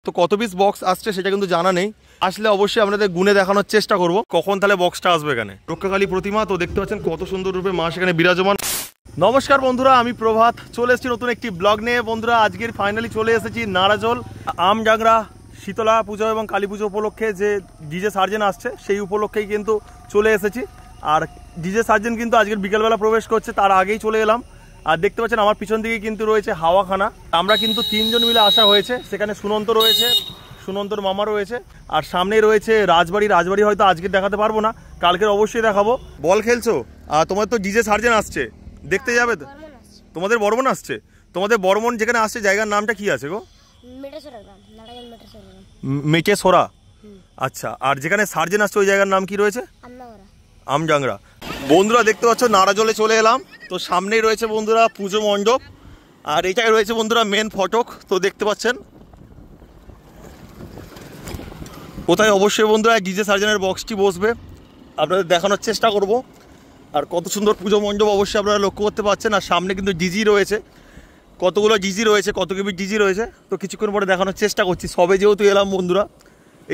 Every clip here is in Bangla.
তো কত পিস বক্স আসছে সেটা কিন্তু জানা নেই। আসলে অবশ্যই আপনাদের গুনে দেখানোর চেষ্টা করব কখন তাহলে বক্সটা আসবে এখানে। রক্ষাকালী প্রতিমা তো দেখতে পাচ্ছেন কত সুন্দর রূপে মা সেখানে বিরাজমান। নমস্কার বন্ধুরা, আমি প্রভাত চলে এসেছি নতুন একটি ব্লগ নিয়ে। বন্ধুরা আজকের ফাইনালি চলে এসেছি নারাজল আমডাংরা শীতলা পুজো এবং কালী পুজো উপলক্ষে যে ডিজে সার্জেন আসছে সেই উপলক্ষেই কিন্তু চলে এসেছি। আর ডিজে সার্জেন কিন্তু আজকের বিকেলবেলা প্রবেশ করছে, তার আগেই চলে এলাম। আর দেখতে পাচ্ছেন আমার পিছন দিকে কিন্তু রয়েছে হাওয়াখানা। আমরা কিন্তু তিনজন মিলে আসা হয়েছে, সেখানে সুনন্ত রয়েছে, সুনন্তর মামা রয়েছে, আর সামনেই রয়েছে রাজবাড়ি। রাজবাড়ি হয়তো আজকে দেখাতে পারবো না, কালকের অবশ্যই দেখাবো। বল খেলছো আর তোমার তো ডিজে সার্জেন আসছে, দেখতে যাবে তো? তোমাদের বর্মন আসছে? তোমাদের বর্মন যেখানে আসছে জায়গার নামটা কি আছে গো? মেটেসোরা। আচ্ছা, আর যেখানে সার্জেন আসছে ওই জায়গার নাম কি রয়েছে? আমডাংরা। বন্ধুরা দেখতে পাচ্ছ নারাজলে চলে এলাম। তো সামনেই রয়েছে বন্ধুরা পুজো মণ্ডপ, আর এটাই রয়েছে বন্ধুরা মেন ফটক। তো দেখতে পাচ্ছেন কোথায় অবশ্যই বন্ধুরা ডিজে সার্জেনের বক্সটি বসবে, আপনাদের দেখানোর চেষ্টা করব। আর কত সুন্দর পুজো মণ্ডপ অবশ্যই আপনারা লক্ষ্য করতে পারছেন। আর সামনে কিন্তু ডিজি রয়েছে, কতগুলো ডিজি রয়েছে, কত কেবি ডিজি রয়েছে। তো কিছুক্ষণ পরে দেখানোর চেষ্টা করছি। সবে যেহেতু এলাম বন্ধুরা,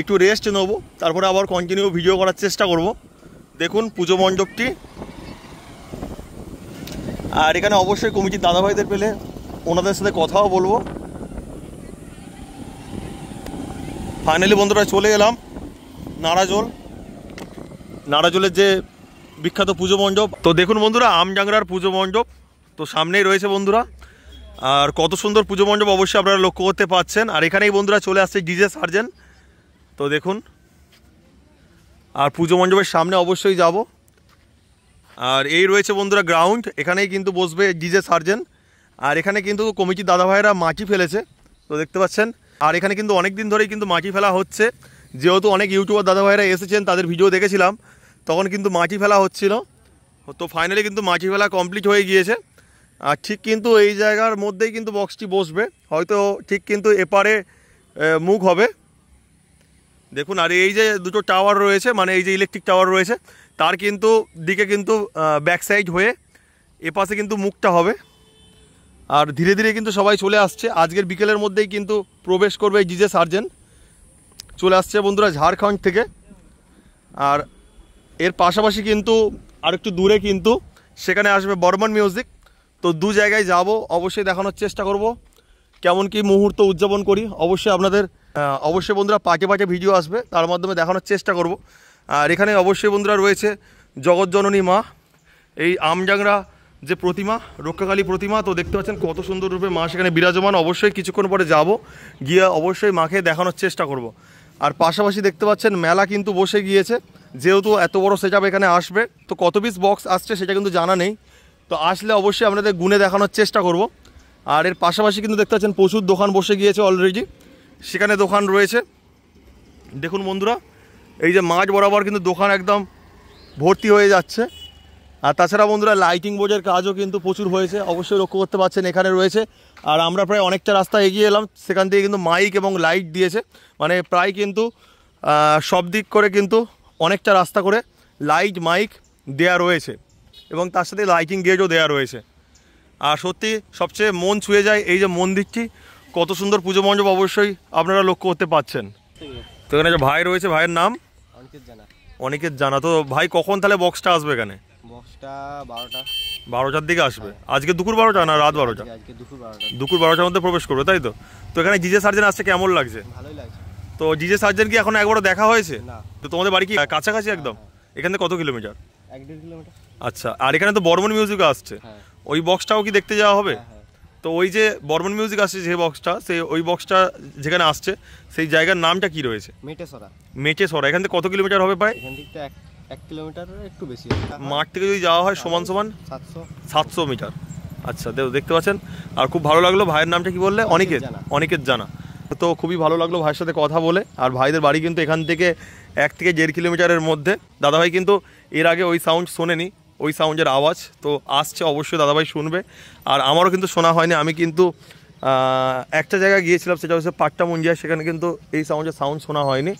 একটু রেস্ট নেবো, তারপরে আবার কন্টিনিউ ভিডিও করার চেষ্টা করব। দেখুন পুজো মণ্ডপটি। আর এখানে অবশ্যই কমিটির দাদাভাইদের পেলে ওনাদের সাথে কথাও বলবো। ফাইনালি বন্ধুরা চলে এলাম নারাজল, নারাজলের যে বিখ্যাত পুজো মণ্ডপ। তো দেখুন বন্ধুরা আমডাংরার পুজো মণ্ডপ তো সামনেই রয়েছে বন্ধুরা। আর কত সুন্দর পুজো মণ্ডপ অবশ্যই আপনারা লক্ষ্য করতে পাচ্ছেন। আর এখানেই বন্ধুরা চলে আসছে ডিজে সার্জেন। তো দেখুন, আর পুজো মণ্ডপের সামনে অবশ্যই যাব। আর এই রয়েছে বন্ধুরা গ্রাউন্ড, এখানেই কিন্তু বসবে ডিজে সার্জেন। আর এখানে কিন্তু কমিটির দাদাভাইরা মাটি ফেলেছে, তো দেখতে পাচ্ছেন। আর এখানে কিন্তু অনেক দিন ধরেই কিন্তু মাটি ফেলা হচ্ছে, যেহেতু অনেক ইউটিউবার দাদাভাইরা এসেছেন, তাদের ভিডিও দেখেছিলাম, তখন কিন্তু মাটি ফেলা হচ্ছিল। তো ফাইনালি কিন্তু মাটি ফেলা কমপ্লিট হয়ে গিয়েছে। আর ঠিক কিন্তু এই জায়গার মধ্যেই কিন্তু বক্সটি বসবে, হয়তো ঠিক কিন্তু এপারে মুখ হবে দেখুন। আর এই যে দুটো টাওয়ার রয়েছে, মানে এই যে ইলেকট্রিক টাওয়ার রয়েছে, তার কিন্তু দিকে কিন্তু ব্যাক সাইড হয়ে এপাশে কিন্তু মুখটা হবে। আর ধীরে ধীরে কিন্তু সবাই চলে আসছে, আজকের বিকেলের মধ্যেই কিন্তু প্রবেশ করবে এই ডিজে সার্জেন। চলে আসছে বন্ধুরা ঝাড়খণ্ড থেকে। আর এর পাশাপাশি কিন্তু আর একটু দূরে কিন্তু সেখানে আসবে বর্মন মিউজিক। তো দু জায়গায় যাব, অবশ্যই দেখানোর চেষ্টা করব কেমন কি মুহূর্ত উদযাপন করি। অবশ্যই আপনাদের অবশ্যই বন্ধুরা পাটে পাটে ভিডিও আসবে, তার মাধ্যমে দেখানোর চেষ্টা করব। আর এখানে অবশ্যই বন্ধুরা রয়েছে জগৎজননী মা, এই আমডাংরা যে প্রতিমা, রক্ষাকালী প্রতিমা। তো দেখতে পাচ্ছেন কত সুন্দর রূপে মা সেখানে বিরাজমান। অবশ্যই কিছুক্ষণ পরে যাব, গিয়ে অবশ্যই মাকে দেখানোর চেষ্টা করব। আর পাশাপাশি দেখতে পাচ্ছেন মেলা কিন্তু বসে গিয়েছে, যেহেতু এত বড় সেটআপ এখানে আসবে। তো কত পিস বক্স আসছে সেটা কিন্তু জানা নেই, তো আসলে অবশ্যই আপনাদের গুনে দেখানোর চেষ্টা করব। আর এর পাশাপাশি কিন্তু দেখতে পাচ্ছেন প্রচুর দোকান বসে গিয়েছে অলরেডি, সেখানে দোকান রয়েছে। দেখুন বন্ধুরা এই যে মাঝ বরাবর কিন্তু দোকান একদম ভর্তি হয়ে যাচ্ছে। আর তাছাড়া বন্ধুরা লাইটিং বোর্ডের কাজও কিন্তু প্রচুর হয়েছে, অবশ্যই লক্ষ্য করতে পারছেন এখানে রয়েছে। আর আমরা প্রায় অনেকটা রাস্তা এগিয়ে এলাম, সেখান থেকে কিন্তু মাইক এবং লাইট দিয়েছে, মানে প্রায় কিন্তু সব দিক করে কিন্তু অনেকটা রাস্তা করে লাইট মাইক দেয়া রয়েছে, এবং তার সাথে লাইটিং গেটও দেওয়া রয়েছে। আর সত্যি সবচেয়ে মন ছুঁয়ে যায় এই যে মন্দিরটি, কত সুন্দর পুজো মণ্ডপ অবশ্যই আপনারা লক্ষ্য করতে পাচ্ছেন। তো এখানে যে ভাই রয়েছে, ভাইয়ের নাম অনিকেত জানা। তো ভাই কখন তাহলে বক্সটা আসবে এখানে? বক্সটা 12টার দিকে আসবে। আজকে দুপুর 12টা না রাত 12টা? দুপুর 12টার মধ্যে প্রবেশ করবে, তাই তো? তো এখানে ডিজে সার্জেন আসছে, কেমন লাগছে? ভালোই লাগছে। তো ডিজে সার্জেন কি এখন একবারও দেখা হয়েছে? না। তো তোমাদের বাড়ি কি কাছাকাছি একদম? এখান থেকে কত কিলোমিটার? 1-1.5 কিলোমিটার। আচ্ছা, আর এখানে তো বর্মন মিউজিক আসছে, ওই বক্সটাও কি দেখতে যাওয়া হবে? তো ওই যে বর্মন মিউজিক আসছে যে বক্সটা, সেই ওই বক্সটা যেখানে আসছে সেই জায়গার নামটা কি রয়েছে? মেটেসরা। মেটেসরা। এখান থেকে কত কিলোমিটার হবে প্রায়? এখান থেকে 1 কিলোমিটার একটু বেশি। মাঠ থেকে যদি যাওয়া হয় সমান 700 মিটার। আচ্ছা দেখতে পাচ্ছেন। আর খুব ভালো লাগলো। ভাইয়ের নামটা কি বললে? অনিকেত জানা। তো খুবই ভালো লাগলো ভাইয়ের সাথে কথা বলে। আর ভাইদের বাড়ি কিন্তু এখান থেকে 1 থেকে 1.5 কিলোমিটারের মধ্যে। দাদাভাই কিন্তু এর আগে ওই সাউন্ড শোনেনি, ওই সাউন্ডের আওয়াজ তো আসছে, অবশ্যই দাদাভাই শুনবে। আর আমারও কিন্তু শোনা হয়নি, আমি কিন্তু একটা জায়গায় গিয়েছিলাম, সেটা হচ্ছে পাট্টা মুঞ্জিয়া, সেখানে কিন্তু এই সাউন্ড শোনা হয়নি।